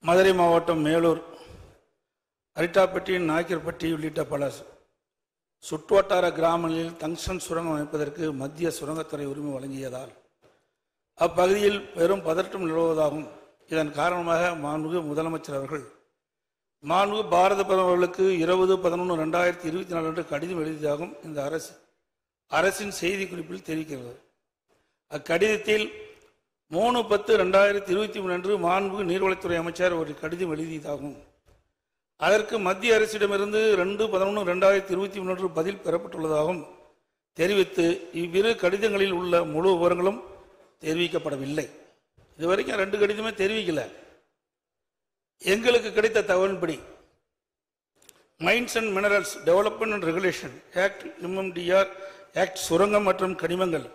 மதுரை மாவட்டம் மேலூர், அரிட்டாப்பட்டி, நாய்க்கர்பட்டி உள்ளிட்ட பல சுற்றுவட்டார கிராமங்களில் டங்ஸ்டன் சுரங்கம் அமைப்பதற்கு மத்திய சுரங்கத்துறை உரிமை வழங்கியதால் அப்பகுதியில் பெரும் பதற்றம் நிலவுவதாகும். இதன் காரணமாக மாண்புமிகு முதலமைச்சர் அவர்கள் மாண்புமிகு பாரத பிரதமர் அவர்களுக்கு 20/11/2024 அன்று கடிதம் எழுதியதாகவும் இந்த அரசின் செய்தி குறிப்பில் தெரிவிக்கிறது. அக்கடிதத்தில் 3/10/2023 அன்று மாண்புமிகு நீர்வளத்துறை அமைச்சர் ஒரு கடிதம் எழுதியதாகும். அதற்கு மத்திய அரசிடமிருந்து 2/11/2023 அன்று பதில் பெறப்பட்டுள்ளதாகவும் தெரிவித்து இவ்விரு கடிதங்களில் உள்ள முழு விவரங்களும் தெரிவிக்கப்படவில்லை. இதுவரைக்கும் 2 கடிதமே தெரிவிக்கல. எங்களுக்கு கிடைத்த தகவலின்படி mines and minerals development and regulation act MMDR act சுரங்கம் மற்றும் கனிமங்கள்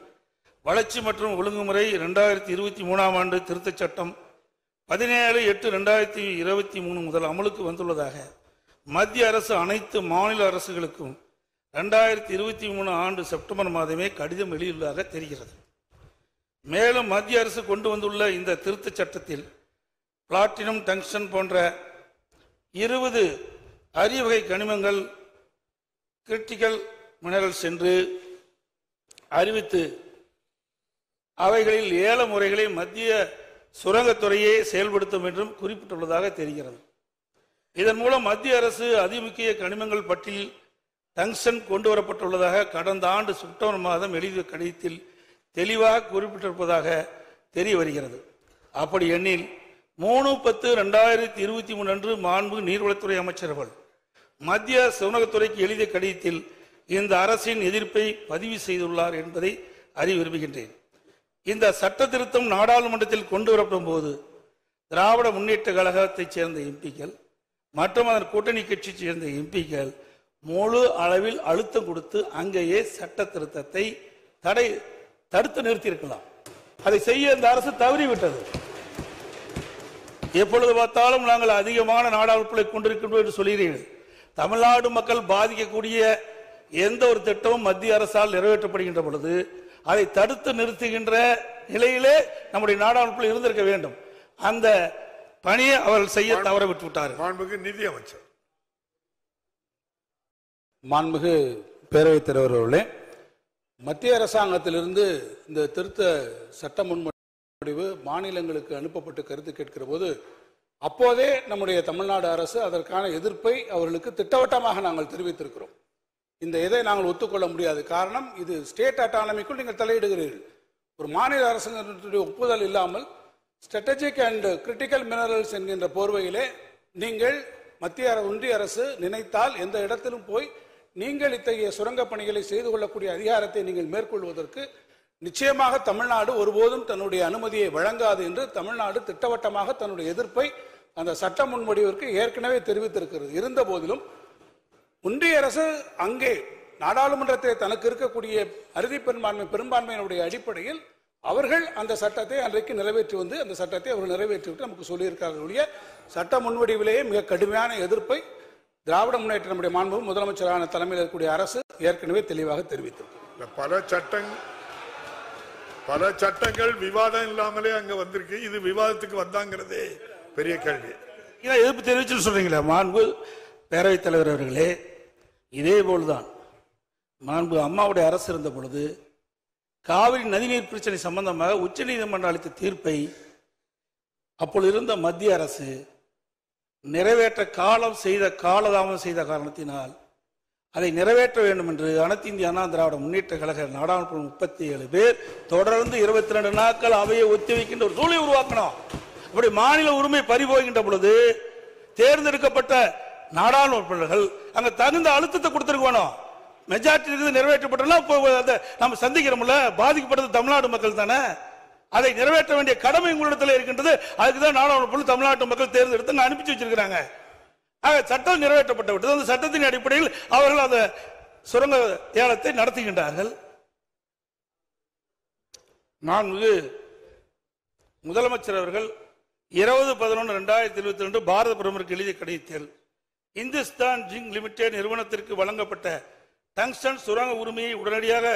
வளர்ச்சி மற்றும் ஒழுங்குமுறை 2023 ஆண்டு திருத்தச் சட்டம் 17/8/2023 முதல் அமலுக்கு வந்துள்ளதாக மத்திய அரசு அனைத்து மாநில அரசுகளுக்கும் 2023 ஆண்டு செப்டம்பர் மாதமே கடிதம் எழுதியுள்ளதாக தெரிகிறது. மேலும் மத்திய அரசு கொண்டு வந்துள்ள இந்த திருத்தச் சட்டத்தில் பிளாட்டினம், டங்ஸ்டன் போன்ற 20 அரிய வகை கனிமங்கள் கிரிட்டிக்கல் மினரல்ஸ் என்று அறிவித்து அவைகளில் ஏல முறைகளை மத்திய சுரங்கத்துறையே செயல்படுத்தும் என்றும் குறிப்பிட்டுள்ளதாக தெரிகிறது. இதன் மூலம் மத்திய அரசு அதிமுக்கிய கனிமங்கள் பட்டியலில் டங்ஸ்டன் கொண்டு வரப்பட்டுள்ளதாக கடந்த ஆண்டு செப்டம்பர் மாதம் எழுதிய கடிதத்தில் தெளிவாக குறிப்பிட்டிருப்பதாக தெரிய வருகிறது. அப்படி எண்ணில் 3/10/2023 அன்று மாண்புமிகு நீர்வளத்துறை அமைச்சர்கள் மத்திய சுரங்கத்துறைக்கு எழுதிய கடிதத்தில் இந்த அரசின் எதிர்ப்பை பதிவு செய்துள்ளார் என்பதை அறிய விரும்புகின்றேன். இந்த சட்ட திருத்தம் நாடாளுமன்றத்தில் கொண்டு வரப்படும் போது திராவிட முன்னேற்ற கழகத்தைச் சேர்ந்த எம்பிக்கள் மற்றும் அதன் கூட்டணி கட்சியைச் சேர்ந்த எம்பிக்கள் முழு அளவில் அழுத்தம் கொடுத்து அங்கேயே சட்ட திருத்தத்தை தடுத்து நிறுத்தியிருக்கலாம். அதை செய்ய இந்த அரசு தவறிவிட்டது. எப்பொழுது பார்த்தாலும் நாங்கள் அதிகமான நாடாளுமன்றங்களை கொண்டிருக்கின்றோம் என்று சொல்கிறீர்கள். தமிழ்நாடு மக்கள் பாதிக்கக்கூடிய எந்த ஒரு திட்டமும் மத்திய அரசால் நிறைவேற்றப்படுகின்ற பொழுது அதை தடுத்து நிறுத்துகின்ற நிலையிலே நம்முடைய நாடாளுமன்றத்தில் இருந்திருக்க வேண்டும். அந்த பணியை அவர்கள் செய்ய தவற விட்டு விட்டார்கள். மாண்புமிகு நிதி அமைச்சர். மாண்புமிகு பேரவைத் தலைவர் அவர்களே, மத்திய அரசாங்கத்திலிருந்து இந்த திருத்த சட்ட முன்வடிவு மாநிலங்களுக்கு அனுப்பப்பட்டு கருத்து கேட்கிற போது அப்போதே நம்முடைய தமிழ்நாடு அரசு அதற்கான எதிர்ப்பை அவர்களுக்கு திட்டவட்டமாக நாங்கள் தெரிவித்திருக்கிறோம். இந்த இதை நாங்கள் ஒத்துக்கொள்ள முடியாது. காரணம், இது ஸ்டேட் அட்டானமிக்குள் நீங்கள் தலையிடுகிறீர்கள். ஒரு மாநில அரசுடைய ஒப்புதல் இல்லாமல் ஸ்ட்ராட்டஜிக் அண்ட் கிரிட்டிக்கல் மினரல்ஸ் என்கின்ற போர்வையிலே நீங்கள் ஒன்றிய அரசு நினைத்தால் எந்த இடத்திலும் போய் நீங்கள் இத்தகைய சுரங்க பணிகளை செய்து கொள்ளக்கூடிய அதிகாரத்தை நீங்கள் மேற்கொள்வதற்கு நிச்சயமாக தமிழ்நாடு ஒருபோதும் தன்னுடைய அனுமதியை வழங்காது என்று தமிழ்நாடு திட்டவட்டமாக தன்னுடைய எதிர்ப்பை அந்த சட்ட முன்வடிவிற்கு ஏற்கனவே தெரிவித்திருக்கிறது. இருந்த போதிலும் ஒன்றிய அரசு அங்கே நாடாளுமன்றத்தில் தனக்கு இருக்கக்கூடிய அறுதி பெரும்பான்மையினுடைய அடிப்படையில் அவர்கள் அந்த சட்டத்தை அன்றைக்கு நிறைவேற்றி வந்து அந்த சட்டத்தை அவர்கள் நிறைவேற்றிவிட்டு நமக்கு சொல்லியிருக்கிறார்கள். சட்ட முன்வடிவிலேயே மிக கடுமையான எதிர்ப்பை திராவிட முன்னேற்ற நம்முடைய மாண்புமிகு முதலமைச்சரான தலைமையில் இருக்கக்கூடிய அரசு ஏற்கனவே தெளிவாக தெரிவித்திருக்கு. பல சட்டங்கள் விவாதம் இல்லாமலே அங்க வந்திருக்கு. இது விவாதத்துக்கு வந்தாங்கிறதே பெரிய கேள்வி. எதிர்ப்பு தெரிவிச்சு சொல்றீங்களா மாண்பு பேரவைத் தலைவர் அவர்களே? இதே போல்தான் மாண்பு அம்மாவுடைய அரசு இருந்த பொழுது காவிரி நதிநீர் பிரச்சனை சம்பந்தமாக உச்ச நீதிமன்றம் அளித்த தீர்ப்பை அப்பொழுது இருந்த மத்திய அரசு நிறைவேற்ற காலதாமதம் செய்த காரணத்தினால் அதை நிறைவேற்ற வேண்டும் என்று அனைத்து இந்திய அண்ணா திராவிட முன்னேற்ற கழக நாடாளுமன்ற 37 பேர் தொடர்ந்து 22 நாட்கள் அவையை ஒத்திவைக்கின்ற ஒரு சூழலை உருவாக்கணும். அப்படி மாநில உரிமை பறிபோகின்ற பொழுது தேர்ந்தெடுக்கப்பட்ட நாடாளுமன்றங்கள் அங்க தகுந்த அழுத்தத்தை கொடுத்திருக்கணும். மெஜாரிட்டி நிறைவேற்றப்பட்டா நம்ம சந்திக்கிறோம்ல, பாதிக்கப்பட்டது தமிழ்நாடு மக்கள் தானே. அதை நிறைவேற்ற வேண்டிய கடமை உங்களிடத்தில் இருக்கின்றது. அதுக்குதான் நாடாளுமன்ற தமிழ்நாட்டு மக்கள் தேர்ந்தெடுத்து அனுப்பிச்சு வச்சிருக்கிறாங்க. சட்டம் நிறைவேற்றப்பட்டு விட்டது. அந்த சட்டத்தின் அடிப்படையில் அவர்கள் அந்த சுரங்க ஏலத்தை நடத்துகின்றார்கள். முதலமைச்சர் அவர்கள் 20/11/2022 பாரத பிரதமருக்கு எழுதிய கடிதத்தில் இந்துஸ்தான் ஜிங்க் லிமிடெட் நிறுவனத்திற்கு வழங்கப்பட்ட டங்ஸ்டன் சுரங்க உரிமையை உடனடியாக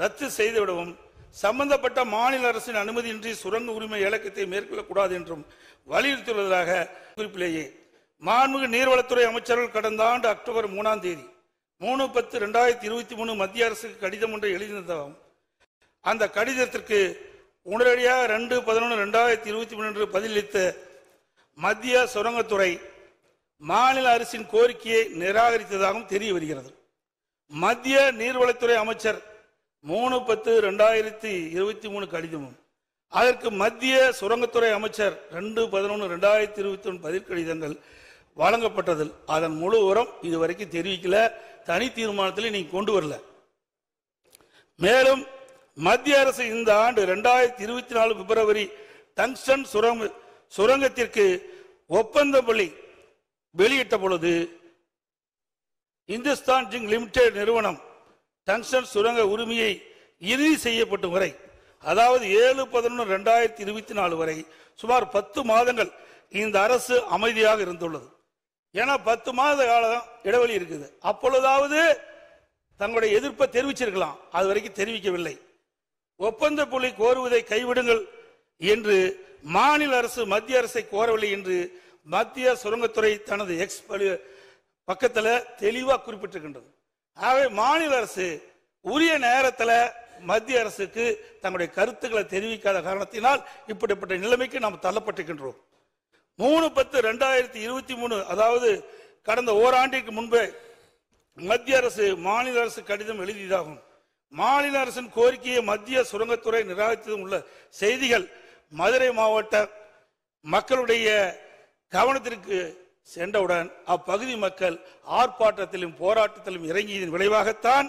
ரத்து செய்துவிடவும் சம்பந்தப்பட்ட மாநில அரசின் அனுமதியின்றி சுரங்க உரிமை இலக்கத்தை மேற்கொள்ளக்கூடாது என்றும் வலியுறுத்தியுள்ளதாக குறிப்பிலேயே மாண்புமிகு நீர்வளத்துறை அமைச்சர்கள் கடந்த ஆண்டு அக்டோபர் 3ஆம் தேதி 3/10/2023 மத்திய அரசுக்கு கடிதம் ஒன்றை எழுதியிருந்ததாகும். அந்த கடிதத்திற்கு உடனடியாக 2/11/2023 என்று பதிலளித்த மத்திய சுரங்கத்துறை மாநில அரசின் கோரிக்கையை நிராகரித்ததாகவும் தெரிய வருகிறது. மத்திய நீர்வளத்துறை அமைச்சர் 3/10/2023 கடிதமும் அதற்கு மத்திய சுரங்கத்துறை அமைச்சர் 2/11/2023 பதில் கடிதங்கள் வழங்கப்பட்டதில் அதன் முழு உரம் இதுவரைக்கும் தெரிவிக்கல. தனி தீர்மானத்தில் நீங்க கொண்டு வரல. மேலும் மத்திய அரசு இந்த ஆண்டு 2024 பிப்ரவரி டங்ஸ்டன் சுரங்கத்திற்கு ஒப்பந்த புள்ளி வெளியிட்ட பொழுது இந்துஸ்தான் ஜிங்க் லிமிடெட் நிறுவனம் டங்ஸ்டன் சுரங்க உரிமையை இறுதி செய்யப்படும் வரை, அதாவது 7/11/2024 வரை சுமார் 10 மாதங்கள் இந்த அரசு அமைதியாக இருந்துள்ளது. ஏன்னா 10 மாத காலம் இடைவெளி இருக்குது. அப்பொழுதாவது தங்களுடைய எதிர்ப்பை தெரிவிச்சிருக்கலாம். அது வரைக்கும் தெரிவிக்கவில்லை. ஒப்பந்த புள்ளி கோருவதை கைவிடுங்கள் என்று மாநில அரசு மத்திய அரசை கோரவில்லை என்று மத்திய சுரங்கத்துறை தனது எக்ஸ் பக்கத்தில் தெளிவாக குறிப்பிட்டிருக்கின்றது. ஆகவே மாநில அரசு உரிய நேரத்தில் மத்திய அரசுக்கு தங்களுடைய கருத்துக்களை தெரிவிக்காத காரணத்தினால் இப்படிப்பட்ட நிலைமைக்கு நாம் தள்ளப்பட்டிருக்கின்றோம். 3/10/2023 அதாவது கடந்த ஓராண்டிற்கு முன்பே மத்திய அரசு மாநில அரசு கடிதம் எழுதியதாகும். மாநில அரசின் கோரிக்கையை மத்திய சுரங்கத்துறை நிராகரித்ததும் உள்ள செய்திகள் மதுரை மாவட்ட மக்களுடைய கவனத்திற்கு சென்றவுடன் அப்பகுதி மக்கள் ஆர்ப்பாட்டத்திலும் போராட்டத்திலும் இறங்கியதன் விளைவாகத்தான்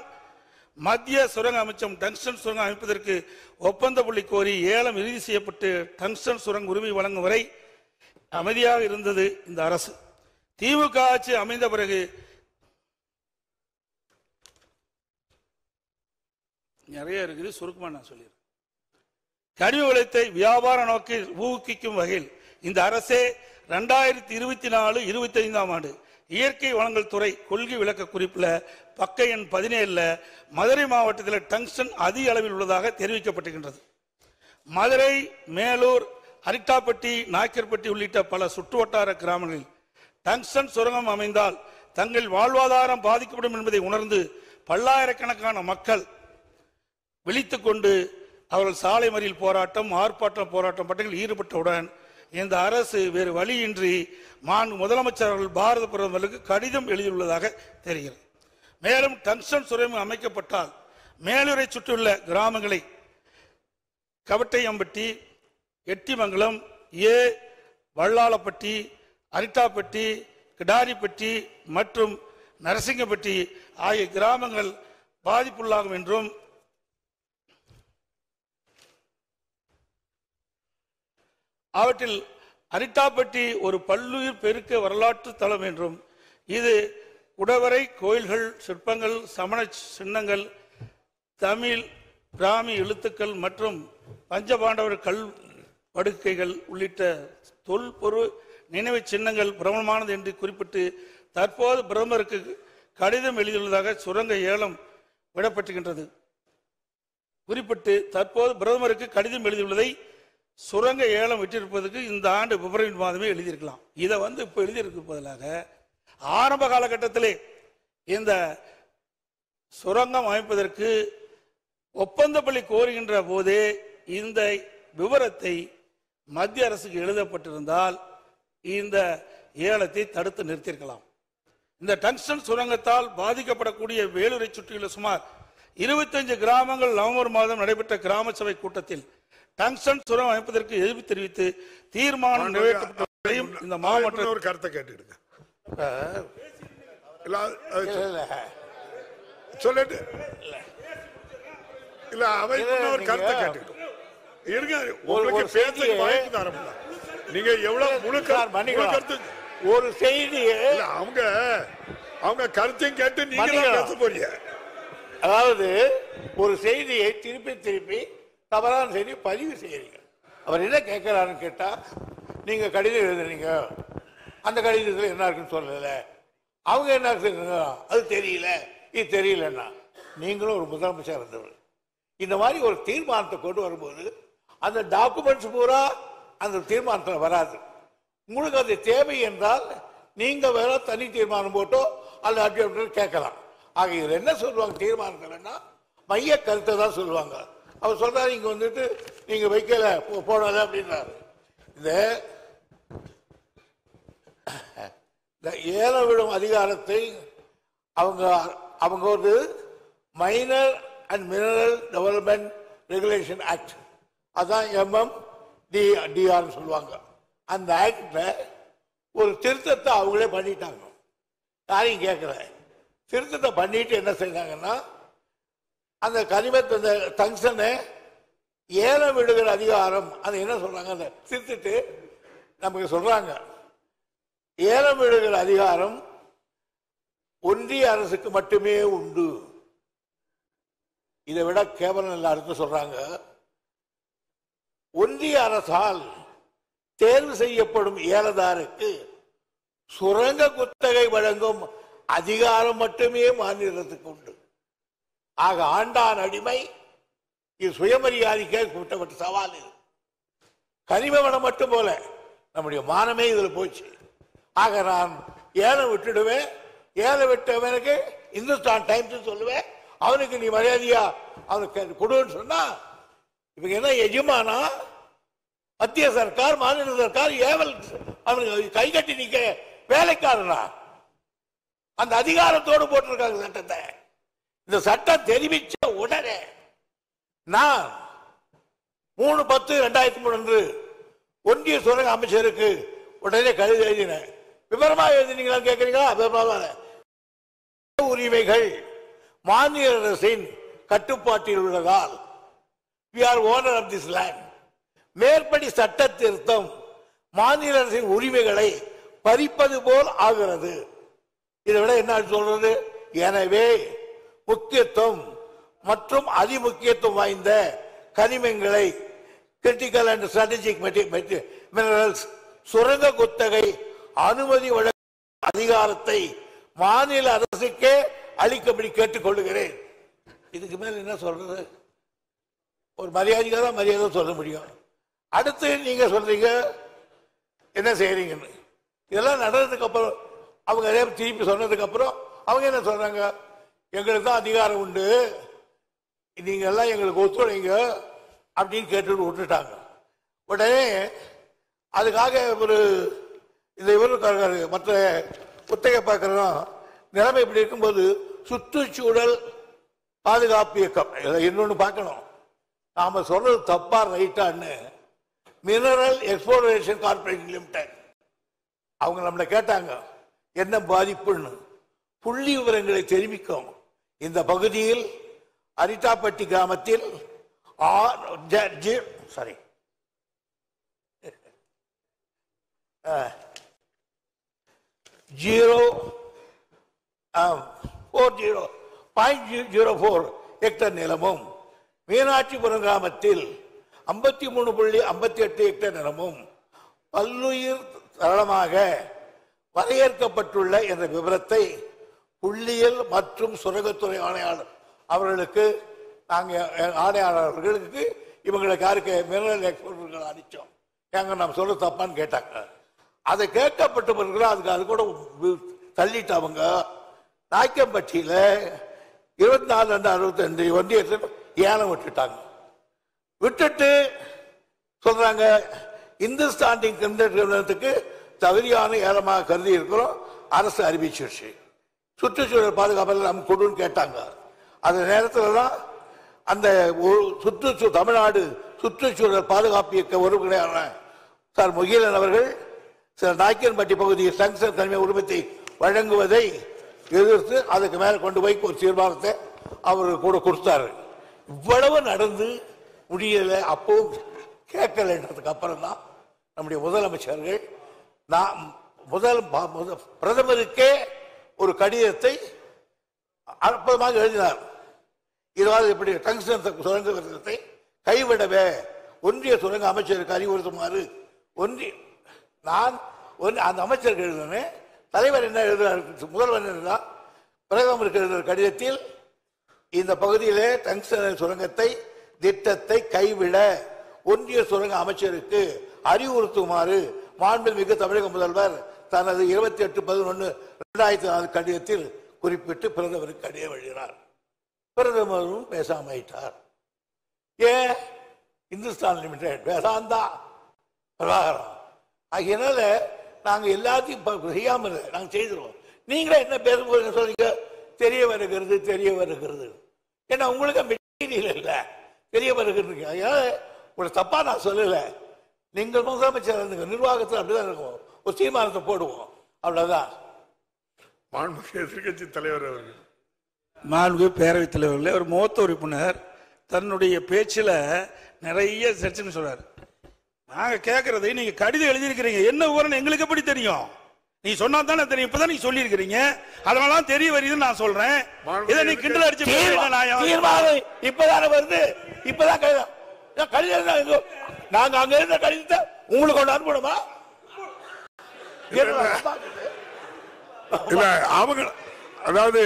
மத்திய சுரங்க அமைச்சம் டங்ஸ்டன் சுரங்கம் அமைப்பதற்கு ஒப்பந்த புள்ளி கோரி ஏலம் இறுதி செய்யப்பட்டு டங்ஸ்டன் சுரங்க உரிமை வழங்கும் வரை அமைதியாக இருந்தது இந்த அரசு. திமுக ஆட்சி அமைந்த பிறகு நிறைய இருக்குது, சுருக்கமாக நான் சொல்லிடுறேன். கனிம வளத்தை வியாபார நோக்கில் ஊக்குவிக்கும் வகையில் இந்த அரசே 2024-25ஆம் ஆண்டு இயற்கை வளங்கள் துறை கொள்கை விளக்க குறிப்பில் பக்க எண் 17 மதுரை மாவட்டத்தில் டங்ஸ்டன் அதிக அளவில் உள்ளதாக தெரிவிக்கப்பட்டிருக்கின்றது. மதுரை, மேலூர், அரிட்டாப்பட்டி, நாய்க்கர்பட்டி உள்ளிட்ட பல சுற்றுவட்டார கிராமங்களில் டங்ஸ்டன் சுரங்கம் அமைந்தால் தங்கள் வாழ்வாதாரம் பாதிக்கப்படும் என்பதை உணர்ந்து பல்லாயிரக்கணக்கான மக்கள் விழித்துக் கொண்டு அவர்கள் சாலை மறியல் போராட்டம், ஆர்ப்பாட்டம், போராட்டம் பட்டியலில் ஈடுபட்டவுடன் இந்த அரசு வேறு வழியின்றி முதலமைச்சர் அவர்கள் பாரத பிரதமருக்கு கடிதம் எழுதியுள்ளதாக தெரிகிறது. மேலும் டங்ஸ்டன் சுரங்கம் அமைக்கப்பட்டால் மேலூரை சுற்றியுள்ள கிராமங்களை கவட்டையம்பட்டி, எட்டிமங்கலம், வள்ளாளப்பட்டி, அரிட்டாப்பட்டி, கிடாரிப்பட்டி மற்றும் நரசிங்கப்பட்டி ஆகிய கிராமங்கள் பாதிப்புள்ளாகும் என்றும் அவற்றில் அரிட்டாப்பட்டி ஒரு பல்லுயிர் பெருக்க வரலாற்று தலம் என்றும் இது குடவரை கோயில்கள், சிற்பங்கள், சமண சின்னங்கள், தமிழ் பிராமி எழுத்துக்கள் மற்றும் பஞ்சபாண்டவர் கல் படுக்கைகள் உள்ளிட்ட தொல்பொருள் நினைவு சின்னங்கள் பிரபலமானது என்று குறிப்பிட்டு தற்போது பிரதமருக்கு கடிதம் எழுதியுள்ளதாக சுரங்க ஏலம் விடப்பட்டிருக்கின்றது. குறிப்பிட்டு தற்போது பிரதமருக்கு கடிதம் எழுதியுள்ளதை சுரங்க ஏலம் விட்டிருப்பதற்கு இந்த ஆண்டு பிப்ரவரி மாதமே எழுதியிருக்கலாம். இதை இப்போ எழுதியிருக்க பதிலாக ஆரம்ப காலகட்டத்திலே இந்த சுரங்கம் அமைப்பதற்கு ஒப்பந்த புள்ளி கோருகின்ற போதே இந்த விவரத்தை மத்திய அரசுக்கு எழுதப்பட்டிருந்தால் இந்த ஏலத்தை தடுத்து நிறுத்தியிருக்கலாம். இந்த டங்ஸ்டன் சுரங்கத்தால் பாதிக்கப்படக்கூடிய வேலூரை சுற்றியுள்ள சுமார் 25 கிராமங்கள் நவம்பர் மாதம் நடைபெற்ற கிராம சபை கூட்டத்தில் டங்ஸ்டன் சுரங்கம் அமைப்பதற்கு எதிர்ப்பு தெரிவித்து தீர்மானம் நிறைவேற்றப்பட்டதையும் இந்த மாவட்ட ஒரு கருத்தை கேட்டுடுங்க. சொல்லிட்டு இல்ல அவை ஒரு கருத்தை கேட்டுடும் இருங்க. உங்களுக்கு பேச வாய்ப்பு தரப்பட நீங்க எவ்வளவு முழு கருத்து ஒரு செய்தி அவங்க கருத்தையும் கேட்டு நீங்க பேச போறீங்க. அதாவது ஒரு செய்தியை திருப்பி திருப்பி தவறான செய்தி பதிவு செய்யறீங்க. அவர் என்ன கேட்கிறாருன்னு கேட்டா, நீங்க கடிதம் எழுதுறீங்க, அந்த கடிதத்தில் என்ன இருக்குன்னு சொல்லல, அவங்க என்ன சொல்றாங்க அது தெரியல, இது தெரியலன்னா நீங்களும் ஒரு முதலமைச்சர் இருந்தவர், இந்த மாதிரி ஒரு தீர்மானத்தை கொண்டு வரும்போது அந்த டாக்குமெண்ட்ஸ் பூரா அந்த தீர்மானத்தில் வராது. உங்களுக்கு அது தேவை என்றால் நீங்க வேற தனி தீர்மானம் போட்டோ அல்ல கேட்கலாம். ஆக இதில் என்ன சொல்லுவாங்க தீர்மானத்தில்னா மைய கருத்தை தான் சொல்லுவாங்க. அவர் சொல்றாரு இங்க வந்துட்டு நீங்க வைக்கல போடல அப்படின்றாரு. இந்த ஏலம் விடும் அதிகாரத்தை அவங்க ஒரு minor and mineral development regulation act, அதான் MMDR சொல்லுவாங்க. அந்த ஆக்ட்ல ஒரு திருத்தத்தை அவங்களே பண்ணிட்டாங்க. யாரையும் கேட்கல. திருத்தத்தை பண்ணிட்டு என்ன செய்தாங்கன்னா அந்த கனிமத்தை அந்த டங்ஸ்டனை ஏலம் விடுகிற அதிகாரம் அது என்ன சொல்றாங்க அந்த திருத்திட்டு நமக்கு சொல்றாங்க ஏலம் விடுகிற அதிகாரம் ஒன்றிய அரசுக்கு மட்டுமே உண்டு. இதை விட கேவலம் எல்லாருக்கும் சொல்றாங்க ஒன்றிய அரசால் தேர்வு செய்யப்படும் ஏலதாருக்கு சுரங்க குத்தகை வழங்கும் அதிகாரம் மட்டுமே மாநிலத்துக்கு உண்டு. ஆக ஆண்டான் அடிமை இது சுயமரியாதைக்கு கூட்டப்பட்ட சவால். இது கனிம வளம் மட்டும் போல நம்முடைய மானமே இதுல போச்சு. ஆக நான் ஏலம் விட்டுடுவேன். ஏலம் விட்டவனுக்கு இந்துஸ்தான் டைம்ஸ் சொல்லுவேன். அவனுக்கு நீ மரியாதையா அவனுக்கு கொடுன்னு சொன்னா இவங்க என்ன எஜமானா மத்திய சர்க்கார் மாநில சர்க்கார் ஏவல் அவனுக்கு கை கட்டி நிக்க வேலைக்காரனா அந்த அதிகாரத்தோடு போட்டிருக்காங்க சட்டத்தை. இந்த சட்டம் தெரிவிச்ச உடனே நான் 3/10/2003 ஒன்றிய சுரங்க அமைச்சருக்கு உடனே கடிதம் எழுதினேன். விவரமா எழுதினீங்களா கேட்கறீங்களா? உரிமைகள் மாநில அரசின் கட்டுப்பாட்டில் உள்ளதால் we are owner of this land. மேற்படி சட்ட திருத்தம் மாநில அரசின் உரிமைகளை பறிப்பது போல் ஆகிறது. இதை விட என்ன சொல்றது? எனவே முக்கியத்துவம் மற்றும் அதிமுக்கியத்துவம் வாய்ந்த கனிமங்களை கிரிட்டிக்கல் அண்ட் ஸ்ட்ராட்டஜிக் மினரல்ஸ் சுரங்க குத்தகை அனுமதி வழங்கும் அதிகாரத்தை மாநில அரசுக்கே அளிக்கும்படி கேட்டுக்கொள்கிறேன். இதுக்கு மேல என்ன சொல்றது? ஒரு மரியாதைக்காக தான் மரியாதை சொல்ல முடியும். அடுத்து நீங்க சொல்றீங்க என்ன செய்யறீங்கன்னு. இதெல்லாம் நடந்ததுக்கு அப்புறம் அவங்க திருப்பி சொன்னதுக்கு அப்புறம் அவங்க என்ன சொல்றாங்க? எங்களுக்கு தான் அதிகாரம் உண்டு, நீங்க எல்லாம் எங்களுக்கு ஒத்துழைங்க அப்படின்னு கேட்டு விட்டுட்டாங்க. உடனே அதுக்காக ஒரு இந்த இவருக்காக மற்ற புத்தக பார்க்கிறோம் நிலைமை இப்படி இருக்கும்போது சுற்றுச்சூழல் பாதுகாப்பு இயக்கம் இன்னொன்னு பார்க்கணும். நாம சொல்றது தப்பா ரைட்டான்னு மினரல் எக்ஸ்ப்ளோரேஷன் கார்பரேஷன் லிமிடெட் அவங்க நம்மளை கேட்டாங்க என்ன பாதிப்புன்னு. புள்ளி விவரங்களை தெரிவிக்கும். இந்த பகுதியில் அரிட்டாப்பட்டி கிராமத்தில் 0.04 ஹெக்டர் நிலமும் மீனாட்சிபுரம் கிராமத்தில் 53.58 ஹெக்டர் நிலமும் பல்லுயிர் தளமாக வரையறுக்கப்பட்டுள்ள என்ற விவரத்தை புள்ளியியல் மற்றும் சுரங்கத்துறை ஆணையாளர் அவர்களுக்கு ஆணையாளர்களுக்கு இவங்களுக்கு யாருக்கு மினரல் எக்ஸ்போர்ட்டர்கள் அனுப்பிச்சோம். ஏங்க நம்ம சொல்ல தப்பான்னு கேட்டாங்க. அதை கேட்கப்பட்ட பிறகு அதுக்கு அது கூட தள்ளிட்டு அவங்க நாய்க்கம்பட்டியில 24/2/62 ஒன்றியத்தில் ஏலம் விட்டுட்டாங்க. விட்டுட்டு சொல்றாங்க இந்துஸ்தான் நிறுவனத்துக்கு தகுதியான ஏலமாக கருதி இருக்கிறோம், அரசு அறிவிச்சிருச்சு. சுற்றுச்சூழல் பாதுகாப்பில் நம்ம கொடுன்னு கேட்டாங்க. அந்த நேரத்தில் தான் அந்த தமிழ்நாடு சுற்றுச்சூழல் பாதுகாப்பு இயக்க உறுப்பினரான சார் முகிலன் அவர்கள் சில நாய்க்கன்பட்டி பகுதியில் டங்ஸ்டன் கனிம உரிமத்தை வழங்குவதை எதிர்த்து அதுக்கு மேல கொண்டு போய் ஒரு தீர்மானத்தை அவர் கூட கொடுத்தாரு. இவ்வளவு நடந்து முடியல. அப்பவும் கேட்கலன்றதுக்கு அப்புறம் தான் நம்முடைய முதலமைச்சர்கள் பிரதமருக்கே ஒரு கடிதத்தை அற்புதமாக எழுதினார். இதுவாக எப்படி டங்ஸ்டன் சுரங்க திட்டத்தை கைவிடவே ஒன்றிய சுரங்க அமைச்சருக்கு அறிவுறுத்துமாறு அந்த அமைச்சருக்கு எழுதினேன். தலைவர் என்ன எழுதுகிறார்? முதல்வர் பிரதமருக்கு எழுதுகிற கடிதத்தில் இந்த பகுதியிலே டங்ஸ்டன் சுரங்கத்தை திட்டத்தை கைவிட ஒன்றிய சுரங்க அமைச்சருக்கு அறிவுறுத்துமாறு மாண்புமிகு தமிழக முதல்வர் தனது 28/11/2004 கடிதத்தில் குறிப்பிட்டு பிரதமருக்கு கடிதம் எழுதினார். பிரதமரும் பேசாமையிட்டார். ஏன்? இந்துஸ்தான் லிமிடெட் வேதாந்தா பிரபாகரம் ஆகியனால நாங்க எல்லாத்தையும் செய்யாம நாங்க செய்திருவோம். நீங்களே என்ன பேச போறீங்க சொல்றீங்க? தெரிய வருகிறது. ஏன்னா உங்களுக்கு மெட்டீரியல் இல்ல, தெரிய வருகிறது. ஒரு தப்பா நான் சொல்லல. நீங்கள் முதலமைச்சர் இருந்துங்க, நிர்வாகத்தில் அப்படிதான் இருக்கும். ஒரு தீர்மானத்தை போடுவோம், அவ்வளவுதான். மாண்புமிகு எதிர்க்கட்சி தலைவர் அவர்கள், மாண்புமிகு பேரவைத் தலைவர்களே, ஒரு மூத்த உறுப்பினர் தன்னுடைய பேச்சில் நிறைய சர்ச்சைன்னு சொல்றாரு. நாங்க கேட்கறதை நீங்க கடிதம் எழுதியிருக்கிறீங்க, என்ன விவரம் எங்களுக்கு எப்படி தெரியும்? நீ சொன்னா தானே தெரியும். இப்பதான் நீங்க சொல்லி இருக்கிறீங்க, அதனால தெரிய வருதுன்னு நான் சொல்றேன். இதை நீ கிண்டல் அடிச்சு இப்பதானே வருது, இப்பதான் கடிதம். நாங்க அங்க இருந்த கடிதத்தை உங்களுக்கு கொண்டு அனுப்பணுமா? இல்ல அவங்க, அதாவது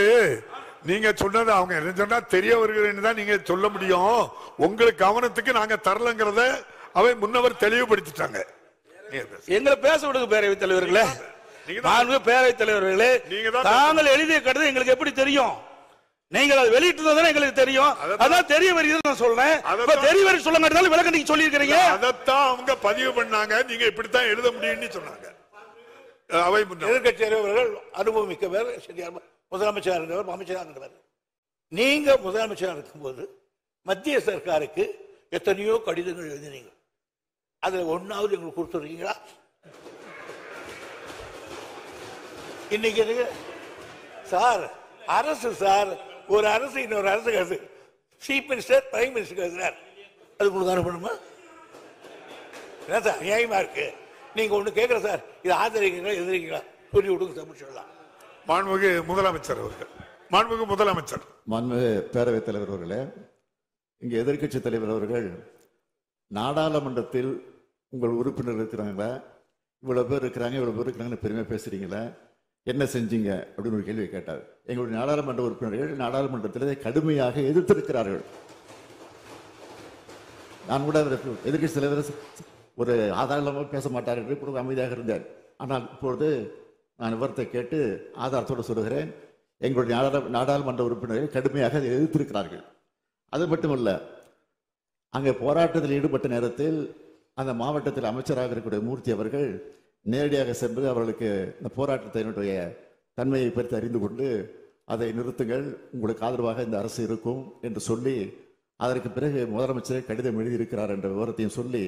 நீங்க சொன்னது அவங்க என்ன சொன்னா தெரிய வருகிறேன்னு தான் நீங்க சொல்ல முடியும். உங்களுக்கு கவனத்துக்கு நாங்க தரலங்கிறத அவை முன்னவர் தெளிவுபடுத்திட்டாங்க. எங்களை பேச விடுங்க பேரவைத் தலைவர்களே. பேரவைத் தலைவர்களே, தாங்கள் எழுதிய கடிதம் எங்களுக்கு எப்படி தெரியும்? நீங்கள் அதை வெளியிட்டு எங்களுக்கு தெரியும். அதான் தெரிய வருகிறது நான் சொல்றேன். தெரிய வரை சொல்ல மாட்டேன் விளக்கம் நீங்க சொல்லி இருக்கிறீங்க. அதைத்தான் அவங்க பதிவு பண்ணாங்க. நீங்க இப்படித்தான் எழுத முடியும்னு சொன்னாங்க. அவை எதிர்க்கட்சி தலைவர்கள் அனுபவமிக்கவர், முதலமைச்சராக இருந்தவர், அமைச்சராக இருந்தவர். நீங்க முதலமைச்சராக இருக்கும்போது மத்திய சர்க்காருக்கு எத்தனையோ கடிதங்கள் எழுதினீங்க. அதுல ஒன்னாவது எங்களுக்கு கொடுத்துருக்கீங்களா? இன்னைக்கு சார் அரசு சார் ஒரு அரசு இன்னொரு அரசு சீஃப் மினிஸ்டர் பிரைம் மினிஸ்டர் எழுதுறார், அது உங்களுக்கு அனுப்பணுமா? சார் நியாயமா இருக்கு. நீங்க ஒண்ணு கேட்கற சார், இது ஆதரிக்கிறீங்களா எதிர்க்கிறீங்களா சொல்லி விடுங்க சார், முடிச்சிடலாம். மாண்புமிகு முதலமைச்சர் அவர்கள். மாண்புமிகு முதலமைச்சர். மாண்புமிகு பேரவைத் தலைவர் அவர்களே, இங்கே எதிர்க்கட்சி தலைவர் அவர்கள் நாடாளுமன்றத்தில் உங்கள் உறுப்பினர் இருக்கிறாங்களா, இவ்வளவு பேர் இருக்கிறாங்க இவ்வளவு பேர் இருக்கிறாங்கன்னு பெருமையா பேசுறீங்களா, என்ன செஞ்சீங்க அப்படின்னு ஒரு கேள்வி கேட்டார். எங்களுடைய நாடாளுமன்ற உறுப்பினர்கள் நாடாளுமன்றத்தில் கடுமையாக எதிர்த்திருக்கிறார்கள். நான் கூட எதிர்க்கட்சி தலைவர் ஒரு ஆதாரமாக பேச மாட்டார் என்று இப்பொழுது அமைதியாக இருந்தார். ஆனால் இப்பொழுது நான் விவரத்தை கேட்டு ஆதாரத்தோடு சொல்லுகிறேன். எங்களுடைய நாடாளுமன்ற உறுப்பினர்கள் கடுமையாக அதை எதிர்த்திருக்கிறார்கள். அது மட்டுமல்ல, அங்கே போராட்டத்தில் ஈடுபட்ட நேரத்தில் அந்த மாவட்டத்தில் அமைச்சராக இருக்கக்கூடிய மூர்த்தி அவர்கள் நேரடியாக சென்று அவர்களுக்கு இந்த போராட்டத்தினுடைய தன்மையை பற்றி அறிந்து கொண்டு அதை நிறுத்துங்கள், உங்களுக்கு ஆதரவாக இந்த அரசு இருக்கும் என்று சொல்லி அதற்கு பிறகு முதலமைச்சர் கடிதம் எழுதியிருக்கிறார் என்ற விவரத்தையும் சொல்லி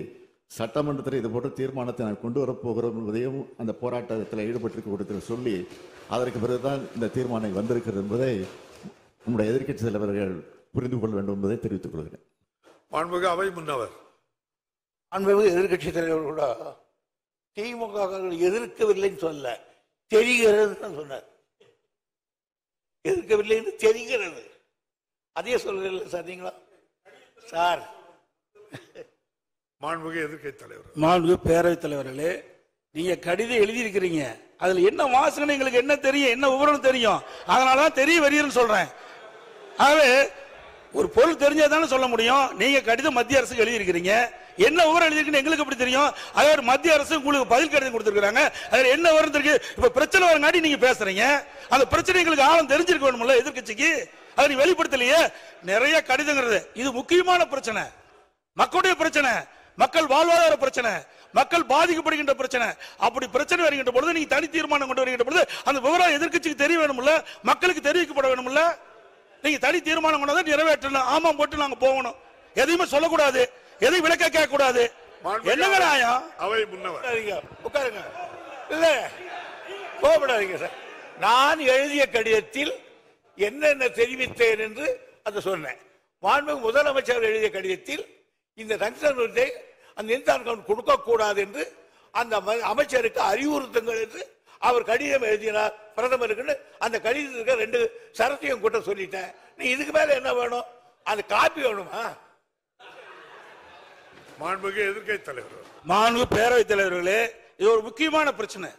சட்டமன்றத்தில் இது போன்ற தீர்மானத்தை நான் கொண்டு வரப்போகிறோம் என்பதையும் அந்த போராட்டத்தில் ஈடுபட்டிருக்க சொல்லி அதற்கு பிறகுதான் இந்த தீர்மானம் வந்திருக்கிறது என்பதை நம்முடைய எதிர்க்கட்சி தலைவர்கள் புரிந்து கொள்ள வேண்டும் என்பதை தெரிவித்துக் கொள்கிறேன். மாண்புமிகு அவை முன்னவர். மாண்புமிகு எதிர்க்கட்சி தலைவர் கூட திமுக எதிர்க்கவில்லைன்னு சொல்ல, தெரிகிறது சொன்னார். எதிர்க்கவில்லைன்னு தெரிகிறது, அதே சொல்றீங்களா சார் நீங்களா சார்? மாண்புமிகு எதிர்க்கட்சி தலைவர். மாண்புமிகு பேரவைத் தலைவர்களே, நீங்க கடிதம் எழுதியிருக்கிறீங்க, அதுல என்ன வாசனை எங்களுக்கு என்ன தெரியும், என்ன விவரம் தெரியும், அதனாலதான் தெரிய வருகிறேன்னு சொல்றேன். ஆகவே ஒரு பொருள் தெரிஞ்சதானே சொல்ல முடியும். நீங்க கடிதம் மத்திய அரசுக்கு எழுதியிருக்கிறீங்க, என்ன விவரம் எழுதிருக்குன்னு எங்களுக்கு எப்படி தெரியும்? அதாவது மத்திய அரசு உங்களுக்கு பதில் கடிதம் கொடுத்திருக்காங்க, அதுல என்ன விவரம் தெரியும்? இப்ப பிரச்சனை வரங்காட்டி நீங்க பேசுறீங்க, அந்த பிரச்சனை எங்களுக்கு ஆழம் தெரிஞ்சிருக்க வேணும்ல எதிர்க்கட்சிக்கு, அதை நீ வெளிப்படுத்தலையே. நிறைய கடிதங்கிறது இது முக்கியமான பிரச்சனை, மக்களுடைய பிரச்சனை, மக்கள் வாழ்வாதார பிரச்சனை, மக்கள் பாதிக்கப்படுகின்ற பிரச்சனை. அப்படி பிரச்சனை வருகின்ற பொழுது நீங்க தனி தீர்மானம் கொண்டு வருகின்ற பொழுது அந்த விவரம் எதிர்க்கட்சிக்கு தெரிய வேணும்ல, மக்களுக்கு தெரிவிக்கப்பட வேணும்ல. நீங்க தனி தீர்மானம் கொண்டு நிறைவேற்றணும், ஆமாம் போட்டு நாங்க போகணும், எதையுமே சொல்லக்கூடாது, எதையும் விளக்க கேட்க கூடாது. என்னங்க நியாயம்? அவை முன்னவர் உட்காருங்க. இல்ல கோபப்படாதீங்க சார். நான் எழுதிய கடிதத்தில் என்னென்ன தெரிவித்தேன் என்று அதை சொன்னேன். மாண்புமிகு முதலமைச்சர் எழுதிய கடிதத்தில் இந்த தங்ஷன் அந்த இன்சான் அக்கவுண்ட் கொடுக்க கூடாது என்று அந்த அமைச்சருக்கு அறிவுறுத்துங்கள் என்று அவர் கடிதம் எழுதினார் பிரதமருக்கு. அந்த கடிதத்துக்கு 2 சரத்தையும் கூட்ட சொல்லிட்டேன். நீ இதுக்கு மேல என்ன வேணும்? அது காப்பி வேணுமா? மாண்புமிகு எதிர்க்கட்சி தலைவர். மாண்புமிகு பேரவைத் தலைவர்களே, இது ஒரு முக்கியமான பிரச்சனை,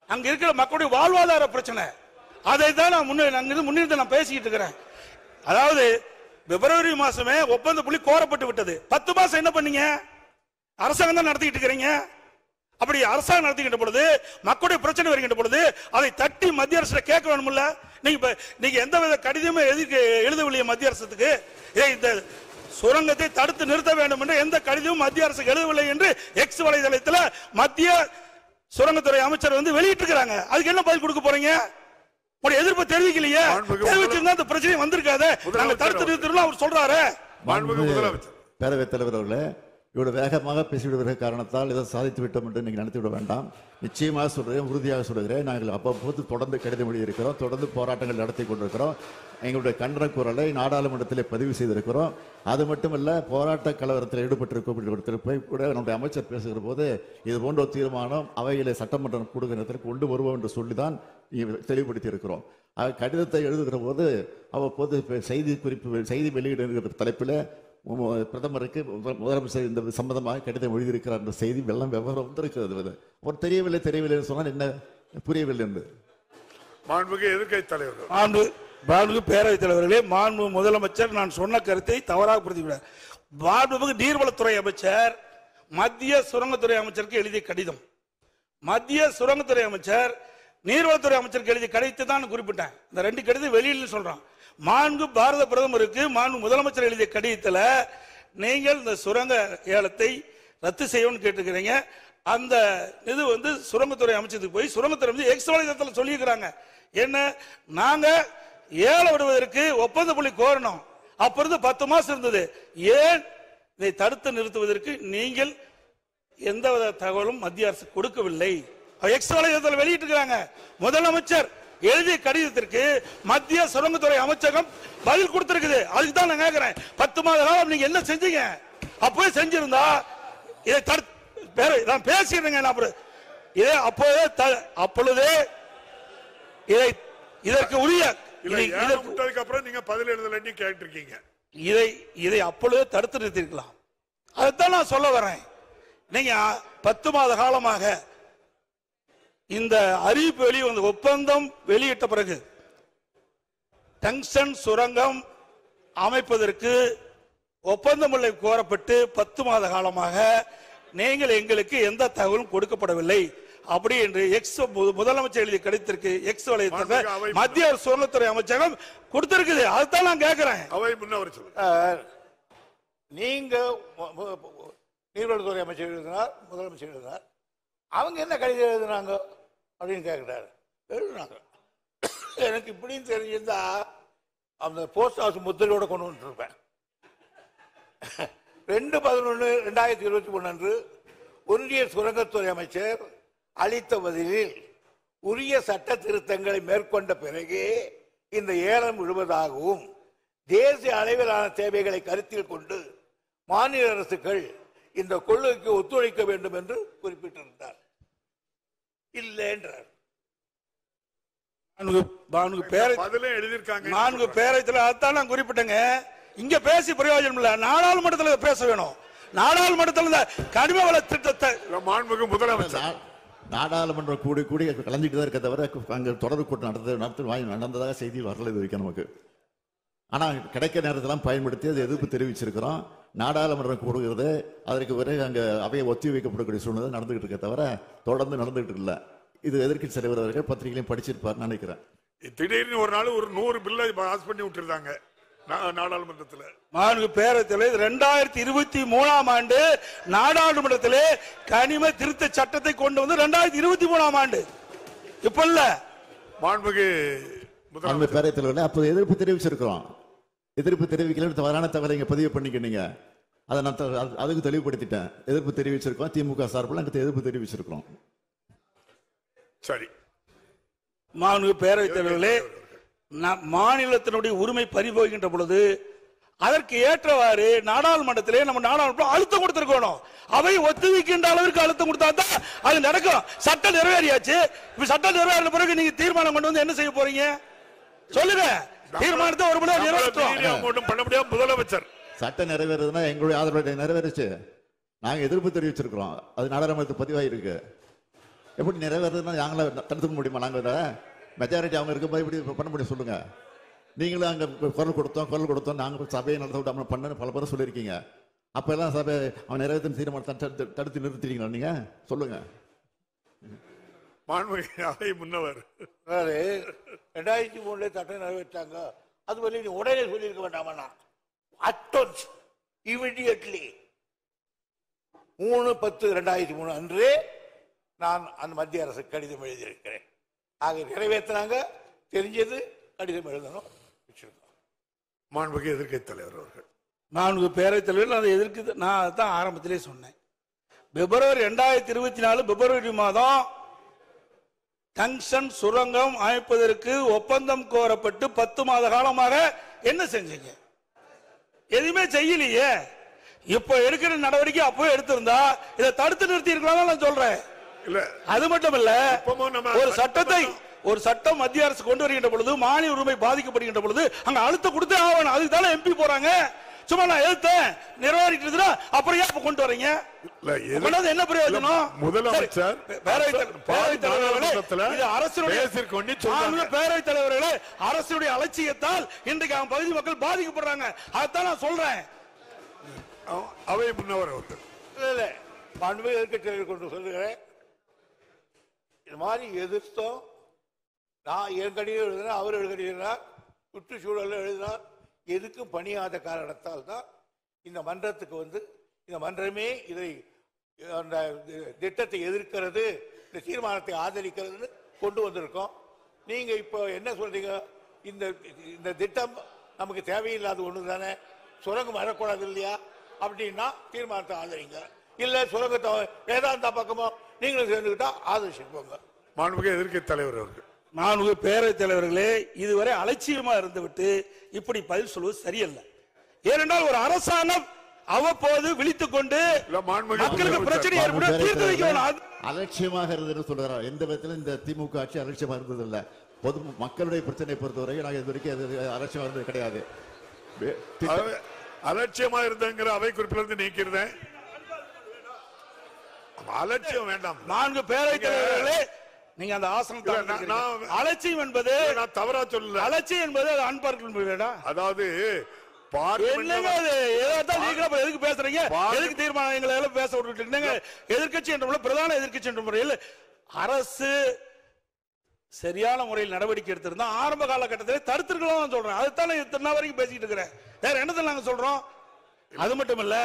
அங்க இருக்கிற மக்களுடைய வாழ்வாதார பிரச்சனை. அதை தான் நான் முன்னிறுத்தி நான் பேசிக்கிட்டு இருக்கிறேன். அதாவது பிப்ரவரி மாசமே ஒப்பந்த புள்ளி கோரப்பட்டு விட்டது. 10 மாசம் என்ன பண்ணீங்க? அரசாங்கம் தான் நடத்திக்கிட்டு இருக்கிறீங்க. அப்படி அரசாங்கம் நடத்திக்கிட்ட பொழுது மக்களுடைய பிரச்சனை வருகின்ற பொழுது அதை தட்டி மத்திய அரசு கேட்க வேணும்ல. நீங்க எந்த வித கடிதமும் எழுதவில்லையே மத்திய அரசுக்கு. இந்த சுரங்கத்தை தடுத்து நிறுத்த வேண்டும் என்று எந்த கடிதமும் மத்திய அரசுக்கு எழுதவில்லை என்று எக்ஸ் வலைதளத்தில் மத்திய சுரங்கத்துறை அமைச்சர் வெளியிட்டு இருக்கிறாங்க. அதுக்கு என்ன பதில் கொடுக்க போறீங்க? ஒரு எதிர்ப்பு தெரிவிக்கலையே. தெரிவிச்சிருந்தா இந்த பிரச்சனை வந்திருக்காது. நாங்க தடுத்து நிறுத்தணும் அவர் சொல்றாரு. பேரவைத் தலைவர் அவர்களே, இவ்வளவு வேகமாக பேசிவிடுகிற காரணத்தால் இதை சாதித்து விட்டோம் என்று நீங்கள் நினைத்து விட வேண்டாம். நிச்சயமாக சொல்கிறேன், உறுதியாக சொல்கிறேன். நாங்கள் அப்போது தொடர்ந்து கடிதம் எழுதியிருக்கிறோம், தொடர்ந்து போராட்டங்கள் நடத்தி கொண்டிருக்கிறோம். எங்களுடைய கண்டன குரலை நாடாளுமன்றத்திலே பதிவு செய்திருக்கிறோம். அது மட்டுமல்ல, போராட்ட கலவரத்தில் ஈடுபட்டிருக்கும் கூட நம்முடைய அமைச்சர் பேசுகிற போது இது போன்ற தீர்மானம் அவையிலே சட்டமன்றம் கூடுகிறதற்கு கொண்டு வருவோம் என்று சொல்லிதான் தெளிவுபடுத்தி இருக்கிறோம். கடிதத்தை எழுதுகிற போது அவ்வப்போது செய்தி வெளியிடுகிற தலைப்பில் பிரதமருக்கு முதலமைச்சர் இந்த சம்பந்தமாக கடிதம் எழுதியிருக்கிறார் என்ற செய்தி வெள்ளம் விவரம் வந்திருக்கிறது. ஒரு தெரியவில்லை சொன்னால் என்ன புரியவில்லை என்று எதிர்க்கட்சி தலைவர் மாண்புமிகு பேரவைத் தலைவர்களே, மாண்புமிகு முதலமைச்சர் நான் சொன்ன கருத்தை தவறாக புரிந்துவிட்டார். மாண்புமிகு நீர்வளத்துறை அமைச்சர் மத்திய சுரங்கத்துறை அமைச்சருக்கு எழுதிய கடிதம், மத்திய சுரங்கத்துறை அமைச்சர் நீர்வளத்துறை அமைச்சருக்கு எழுதிய கடிதத்தை தான் குறிப்பிட்டேன். இந்த 2 கடிதம் வெளியில் சொல்றான். மாண்பு பாரத பிரதமருக்கு மாண்பு முதலமைச்சர் எழுதிய கடிதத்தில் நீங்கள் இந்த சுரங்க ஏலத்தை ரத்து செய்யணும்னு கேட்டுக்கிறீங்க. அந்த இது சுரங்கத்துறை அமைச்சருக்கு போய் சுரங்கத்துறை எக்ஸ் வலைதளத்தில் சொல்லியிருக்கிறாங்க. என்ன, நாங்க ஏலம் விடுவதற்கு ஒப்பந்த புள்ளி கோரணும். அப்ப இருந்து 10 மாசம் இருந்தது. ஏன் இதை தடுத்து நிறுத்துவதற்கு நீங்கள் எந்தவித தகவலும் மத்திய அரசு கொடுக்கவில்லை. எக்ஸ் வலைதளத்தில் வெளியிட்டு இருக்கிறாங்க. முதலமைச்சர் எழுதிய கடிதத்திற்கு மத்திய சுரங்கத்துறை அமைச்சகம் பதில் கொடுத்திருக்குது. அதுக்கு தான் நான் கேட்கிறேன், 10 மாத காலம் நீங்க என்ன செஞ்சீங்க? அப்பவே செஞ்சிருந்தா இதை நான் பேசிடுறேங்க. அப்பொழுதே இதற்கு உரிய அப்புறம் நீங்க பதில் எழுதலன்னு கேட்டிருக்கீங்க. இதை அப்பொழுதே தடுத்து நிறுத்திருக்கலாம். அதைத்தான் நான் சொல்ல வரேன். நீங்க 10 மாத காலமாக இந்த அறிவிப்பு வெளிவந்த ஒப்பந்தம் வெளியிட்ட பிறகு டங்ஸ்டன் சுரங்கம் அமைப்பதற்கு ஒப்பந்தம் கோரப்பட்டு 10 மாத காலமாக நீங்கள் எங்களுக்கு எந்த தகவலும் கொடுக்கப்படவில்லை அப்படி என்று எக்ஸ் முதலமைச்சர் எழுதிய கடிதத்திற்கு எக்ஸ் வலைத்தளத்தில் மத்திய சுரங்கத்துறை அமைச்சகம் கொடுத்திருக்குது. அதுதான் நான் கேட்கிறேன். நீங்க நீர்வளத்துறை அமைச்சர் எழுதினார், முதலமைச்சர் எழுதினார், அவங்க என்ன கடிதம் எழுதினாங்க அப்படின்னு கேட்கிறாரு. எழுதினாங்க. எனக்கு இப்படின்னு தெரிஞ்சிருந்தா அந்த போஸ்ட் ஹவுஸ் முத்திரையோட கொண்டு வந்துருப்பேன். 2/11/2021 அன்று ஒன்றிய சுரங்கத்துறை அமைச்சர் அளித்த பதிலில் உரிய சட்ட திருத்தங்களை மேற்கொண்ட பிறகே இந்த ஏலம் விழுவதாகவும் தேசிய அளவிலான தேவைகளை கருத்தில் கொண்டு மாநில அரசுகள் இந்த கொள்கைக்கு ஒத்துழைக்க வேண்டும் என்று குறிப்பிட்டிருந்தார். இல்லை என்றார். பேரத்தில் அதான் நான் குறிப்பிட்டேங்க. இங்க பேசி பிரயோஜனம் இல்ல, நாடாளுமன்றத்தில் பேச வேணும். நாடாளுமன்றத்தில் கனிம வள திட்டத்தை முதலமைச்சர் நாடாளுமன்ற கூடி கலந்துட்டு தான் இருக்க தவிர அங்க தொடர்பு கூட்டம் நடந்ததாக செய்தி வரல இது வரைக்கும் நமக்கு. ஆனா கிடைக்க நேரத்தெல்லாம் பயன்படுத்தி அதை எதிர்ப்பு தெரிவிச்சிருக்கிறோம். நாடாளுமன்றம் கூடுகிறது, அதற்கு பிறகு அங்க அவையை ஒத்தி வைக்கப்படக்கூடிய சூழ்நிலை நடந்துகிட்டு இருக்க தவிர தொடர்ந்து நடந்துகிட்டு இல்ல. இது எதிர்க்கட்சி தலைவர் அவர்கள் பத்திரிகையிலும் படிச்சிருப்பார் நினைக்கிறேன். திடீர்னு ஒரு நாள் ஒரு 100 பில்லை பாஸ் பண்ணி விட்டுருந்தாங்க நாடாளுமன்றத்தில். மாண்பு பேரவையில் 2023ஆம் ஆண்டு நாடாளுமன்றத்திலே கனிம திருத்த சட்டத்தை கொண்டு வந்து 2023ஆம் ஆண்டு இப்ப இல்ல. மாண்புமிகு பேரவைத் தலைவர்களே, அப்போது எதிர்ப்பு தெரிவிச்சிருக்கிறோம். எதிர்ப்பு தெரிவிக்கல தவறான தகவலை இங்க பதிவு பண்ணிக்கிட்டீங்க. அதை நான் அதுக்கு தெளிவுபடுத்திட்டேன். எதிர்ப்பு தெரிவிச்சிருக்கோம், திமுக சார்பில் அங்கே எதிர்ப்பு தெரிவிச்சிருக்கிறோம். சரி, மாண்புமிகு பேரவைத் தலைவர்களே, மாநிலத்தினுடைய உரிமை பறிபோகின்ற பொழுது அதற்கு ஏற்றவாறு நாடாளுமன்றத்திலே நம்ம நாடாளுமன்றம் அழுத்தம் கொடுத்திருக்கணும். அவை ஒத்துழைக்கின்ற அளவிற்கு அழுத்தம் கொடுத்தா தான் அது நடக்கும். சட்டம் நிறைவேறியாச்சு. இப்ப சட்டம் நிறைவேறின பிறகு நீங்க தீர்மானம் கொண்டு வந்து என்ன செய்ய போறீங்க சொல்லுங்க. தீர்மானத்தை ஒரு முறை நிறைவேற்றும் பண்ண முடியாது. முதலமைச்சர் சட்டம் நிறைவேறதுன்னா எங்களுடைய ஆதரவு நிறைவேறிச்சு. நாங்க எதிர்ப்பு தெரிவிச்சிருக்கிறோம். அது நாடாளுமன்றத்தில் பதிவாயிருக்கு. எப்படி நிறைவேறதுன்னா நாங்கள தடுத்துக்க முடியுமா? நாங்க மெஜாரிட்டி அவங்க இருக்கும்போது இப்படி பண்ண முடியும் சொல்லுங்க. நீங்களும் அங்க குரல் கொடுத்தோம் நாங்க சபையை நடத்த விடாம பண்ண பல பேர் சொல்லியிருக்கீங்க. அப்ப எல்லாம் சபை அவன் நிறைவேற்றும் தீர்மானத்தை தடுத்து நிறுத்திட்டீங்களா? நீங்க சொல்லுங்க. மாண்புமிகு முன்னவர் 2003 சட்டம் நிறைவேற்றாங்க. அது வரை நீ உடனே சொல்லியிருக்க வேண்டாமா? அட்டோன்ஸ் இமிடியட்லி 3/10/2003 அன்று நான் அந்த மத்திய அரசு கடிதம் எழுதியிருக்கிறேன். ஆக நிறைவேற்றினாங்க, தெரிஞ்சது, கடிதம் எழுதணும். மாண்புமிகு எதிர்க்கட்சி தலைவர் அவர்கள். மாண்புமிகு பேரவைத் தலைவர் அதை எதிர்க்கு நான் தான் ஆரம்பத்திலே சொன்னேன். பிப்ரவரி 2024 பிப்ரவரி மாதம் டங்ஷன் சுரங்கம் அமைப்பதற்கு ஒப்பந்தம் கோரப்பட்டு 10 மாத காலமாக என்ன செஞ்சீங்க? எதுவுமே செய்யலையே. இப்ப எடுக்கிற நடவடிக்கை அப்போ எடுத்திருந்தா இதை தடுத்து நிறுத்தி இருக்கலாம் நான் சொல்றேன். அது மட்டும் இல்ல, ஒரு சட்டம் மத்திய அரசு கொண்டு வருகின்ற பொழுது மாநில உரிமை பாதிக்கப்படுகின்ற பொழுது அங்க அழுத்தம் கொடுத்தே ஆகணும். அதுக்கு தானே எம்பி போறாங்க. சும்மா நான் எழுத்தேன் நிறைவேறிட்டு அப்புறம் ஏன் கொண்டு வரீங்க? என்ன பிரயோஜனம்? முதலமைச்சர் பேரவைத் தலைவர்களே, அரசுடைய அலட்சியத்தால் இன்றைக்கு அவன் பகுதி மக்கள் பாதிக்கப்படுறாங்க. அதான் நான் சொல்றேன். அவை முன்னவர் அவர்கள். மாண்புமிகு எதிர்க்கட்சியை கொண்டு சொல்லுகிறேன். இது மாதிரி எதிர்த்தோம். நான் என் கடிதம் எழுதினா, அவர் எழுதினார், சுற்றுச்சூழல் எழுதினார். எதுக்கும் பணியாத காரணத்தால் தான் இந்த மன்றத்துக்கு இந்த மன்றமே இதை அந்த திட்டத்தை எதிர்க்கிறது, இந்த தீர்மானத்தை ஆதரிக்கிறது கொண்டு வந்திருக்கோம். நீங்க இப்போ என்ன சொல்றீங்க? இந்த திட்டம் நமக்கு தேவையில்லாத ஒண்ணு தானே, சுரங்கம் வரக்கூடாது இல்லையா? அப்படின்னா தீர்மானத்தை ஆதரிங்க. இல்ல சுரங்கத்தை வேதாந்தா பக்கமோ நீங்களும் சேர்ந்துக்கிட்டா ஆதரிச்சுக்கோங்க. மாண்புமிகு எதிர்க்கட்சி தலைவர் அவர்கள். மாண்புமிகு பேரவைத் தலைவர்களே, இதுவரை அலட்சியமா இருந்துவிட்டு இப்படி பதில் சொல்வது சரியல்ல. ஏனென்றால் ஒரு அரசாங்கம் அவ்வப்போது விழித்துக் கொண்டு மக்களுக்கு பிரச்சனை ஏற்படும் தீர்த்து வைக்கணும். அலட்சியமாக இருந்தது சொல்றாரு. எந்த விதத்திலும் இந்த திமுக ஆட்சி அலட்சியமா இருந்தது இல்ல. பொது மக்களுடைய பிரச்சனை பொறுத்தவரை நாங்கள் இது வரைக்கும் அலட்சியமா இருந்தது கிடையாது. அலட்சியமா இருந்தங்கிற அவை குறிப்பிலிருந்து நீக்கிறேன். அலட்சியம் வேண்டாம். 4 பேரவைத் தலைவர்களே, நீங்க அந்த ஆசனம் அலட்சியம் என்பது நான் தவறா சொல்லல. அலட்சியம் என்பது அன்பார்க்க. அதாவது எதுக்கு பேசுறீங்க? எதுக்கு தீர்மானங்களை பேச விட்டுட்டு எதிர்கட்சி என்ற பிரதான எதிர்கட்சி என்ற முறையில் அரசு சரியான முறையில் நடவடிக்கை எடுத்திருந்தா ஆரம்ப காலகட்டத்தில் தடுத்திருக்கலாம் சொல்றேன். அதுதான் இத்தனை வரைக்கும் பேசிட்டு இருக்கிறேன். வேற என்னத்தை நாங்க சொல்றோம்? அது மட்டும் இல்ல,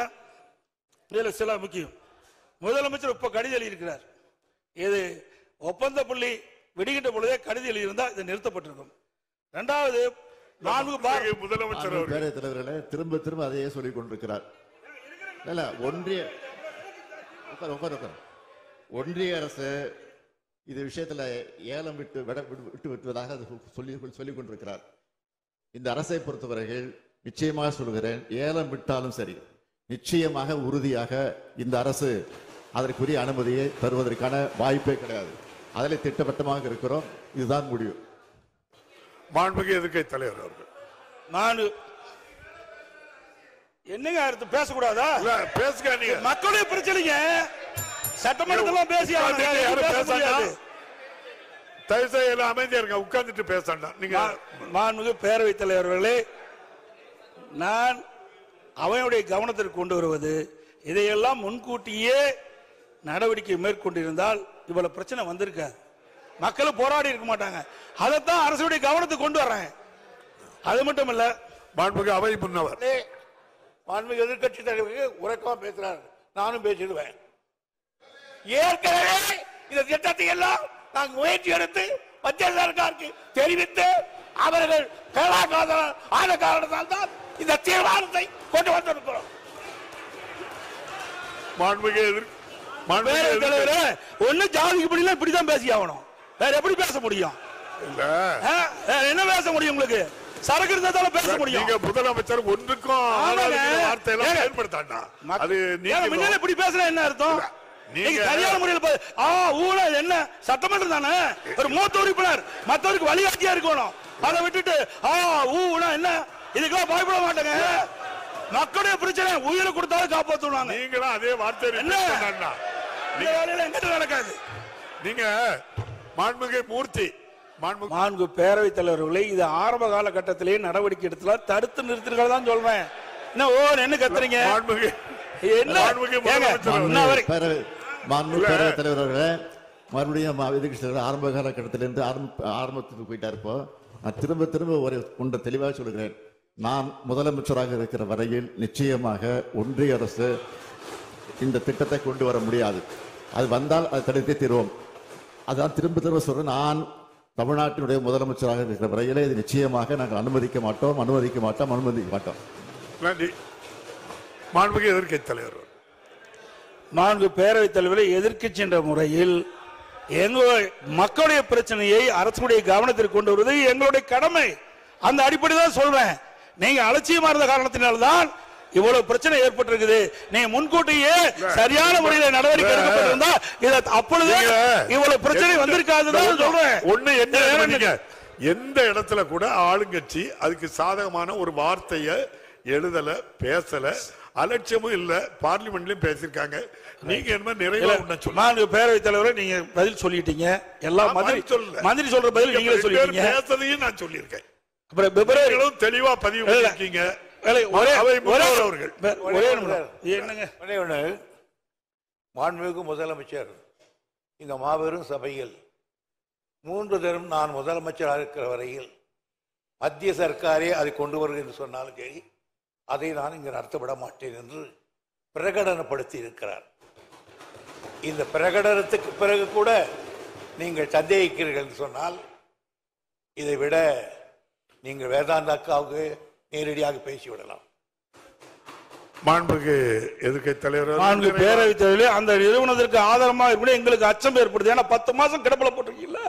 இதுல சில முக்கியம். முதலமைச்சர் இப்ப கடிதம் எழுதியிருக்கிறார். இது ஒப்பந்த புள்ளி விடுகின்ற பொழுதே கடிதம் எழுதியிருந்தா இது நிறுத்தப்பட்டிருக்கும். இரண்டாவது, முதலமைச்சர் தலைவர்களே திரும்ப திரும்ப அதையே சொல்லிக் கொண்டிருக்கிறார். ஒன்றிய அரசு இது விஷயத்துல ஏலம் விட்டு விட்டுவதாக சொல்லிக் கொண்டிருக்கிறார். இந்த அரசை பொறுத்தவரையில் நிச்சயமாக சொல்கிறேன், ஏலம் விட்டாலும் சரி, நிச்சயமாக உறுதியாக இந்த அரசு அதற்குரிய அனுமதியை தருவதற்கான வாய்ப்பே கிடையாது. அதில் திட்டவட்டமாக இருக்கிறோம். இதுதான் முடிவு. மாண்புமிகு எதிர்க்கட்சி தலைவர் அவர்கள். நான் என்னங்க அடுத்து பேசக்கூடாதா? பேசுங்க. நீங்க மக்களுடைய பிரச்சனைங்க சட்டமன்றத்தில் பேசியா? தயவுசெய்து அமைதியா இருங்க, உட்கார்ந்துட்டு பேசண்டா. நீங்க மாண்புமிகு பேரவைத் தலைவர்களே, நான் அவையுடைய கவனத்திற்கு கொண்டு வருவது, இதையெல்லாம் முன்கூட்டியே நடவடிக்கை மேற்கொண்டிருந்தால் இவ்வளவு பிரச்சனை வந்திருக்காது. மக்கள் போராடி இருக்க மாட்டாங்க. அதைத்தான் அரசுடைய கவனத்துக்கு கொண்டு வர்றேன். அது மட்டும் இல்ல, மாண்புமிகு அவை முன்னவர், மாண்புமிகு எதிர்க்கட்சி தலைவருக்கு உறக்கமா பேசுறாரு, நானும் பேசிடுவேன். ஏற்கனவே இந்த திட்டத்தை எல்லாம் நாங்கள் முயற்சி எடுத்து மத்திய சர்க்காருக்கு தெரிவித்து அவர்கள் ஆன காரணத்தால் தான் இந்த தீர்மானத்தை கொண்டு வந்திருக்கிறோம். ஒண்ணு ஜாதிக்கு படியில இப்படிதான் பேசி ஆகணும். வேற எப்படி பேச முடியும்? என்ன பேச முடியும்? உங்களுக்கு சரக்கு இருந்தாலும் பேச முடியும். நீங்க முதலமைச்சர் ஒன்றுக்கும் வார்த்தையெல்லாம் பயன்படுத்தாண்டா. அது நீங்க இப்படி பேசுற என்ன அர்த்தம்? நீங்க சரியான முறையில் என்ன சட்டமன்றம் தானே, ஒரு மூத்த உறுப்பினர் மற்றவருக்கு வழிகாட்டியா இருக்கணும். அதை விட்டுட்டு என்ன இதுக்கெல்லாம் பயப்பட மாட்டாங்க. மக்களுடைய பிரச்சனை உயிரை கொடுத்தாலும் காப்பாற்றுவாங்க. நீங்களும் அதே வார்த்தை என்ன நடக்காது. நீங்க மாண்புமிகு மூர்த்தி மாண்பு பேரவைத் தலைவர்களை இது ஆரம்ப காலகட்டத்திலேயே நடவடிக்கை எடுத்தலாம், தடுத்து நிறுத்திருக்கிறதா தான் சொல்றேன். என்ன ஓ என்ன கத்துறீங்க? பேரவைத் தலைவர்களே, மறுபடியும் எதிர்க்கட்சி ஆரம்ப காலகட்டத்திலிருந்து ஆரம்பத்துக்கு போயிட்டார். இப்போ நான் திரும்ப திரும்ப ஒரு ஒன்றை தெளிவாக சொல்கிறேன். நான் முதலமைச்சராக இருக்கிற வரையில் நிச்சயமாக ஒன்றிய அரசு இந்த திட்டத்தை கொண்டு வர முடியாது. அது வந்தால் அதை தடுத்தே தீர்வோம். அதான் திரும்ப திரும்ப சொல்றேன். நான் தமிழ்நாட்டினுடைய முதலமைச்சராக இருக்கிற வரையிலே இது நிச்சயமாக நாங்கள் அனுமதிக்க மாட்டோம். நன்றி. மாண்புமிகு எதிர்க்கட்சி தலைவர். மாண்பு பேரவைத் தலைவரை எதிர்க்கட்சி என்ற முறையில் எங்களுடைய மக்களுடைய பிரச்சனையை அரசுடைய கவனத்திற்கு கொண்டு வருவது எங்களுடைய கடமை. அந்த அடிப்படை தான் சொல்றேன். நீங்க அலட்சியமா இருந்த காரணத்தினால்தான் இவ்வளவு பிரச்சனை ஏற்பட்டிருக்குது. நீங்க முன்கூட்டியே சரியான முறையில் நடவடிக்கை எடுக்கப்பட்டிருந்தா அப்பொழுது இவ்வளவு பிரச்சனை வந்திருக்காதுதான் சொல்றேன். ஒண்ணு என்ன, எந்த இடத்துல கூட ஆளுங்கட்சி அதுக்கு சாதகமான ஒரு வார்த்தையை எழுதல, பேசல, அலட்சியமும் இல்ல. பார்லிமெண்ட்லயும் பேசிருக்காங்க. நீங்க என்ன நிறைய பேரவைத் தலைவரை நீங்க பதில் சொல்லிட்டீங்க. எல்லாம் மந்திரி சொல்ற பதில் நீங்களே சொல்லிட்டீங்க. பேசுறதையும் நான் சொல்லியிருக்கேன். அப்புறம் பிப்ரவரியிலும் தெளிவா பதிவு பண்ணிருக்கீங்க. மாண்புமிகு முதலமைச்சர் இந்த மாபெரும் சபையில் 3 தரம் நான் முதலமைச்சராக இருக்கிற வரையில் மத்திய சர்க்காரே அதை கொண்டு வருகிறது என்று சொன்னாலும் சரி, அதை நான் இங்கு நடத்தப்பட மாட்டேன் என்று பிரகடனப்படுத்தி இருக்கிறார். இந்த பிரகடனத்துக்கு பிறகு கூட நீங்கள் சந்தேகிக்கிறீர்கள் என்று சொன்னால் இதை விட நீங்கள் வேதாந்தா அக்காவுக்கு நேரடியாக பேசிவிடலாம். மாண்புமிகு எதிர்க்கட்சி தலைவர், பேரவைத் தலைவர்களே, அந்த நிறுவனத்திற்கு ஆதாரமாக எங்களுக்கு அச்சம் ஏற்படுது. ஏன்னா 10 மாசம் கிடப்பில போட்டிருக்கீங்களா?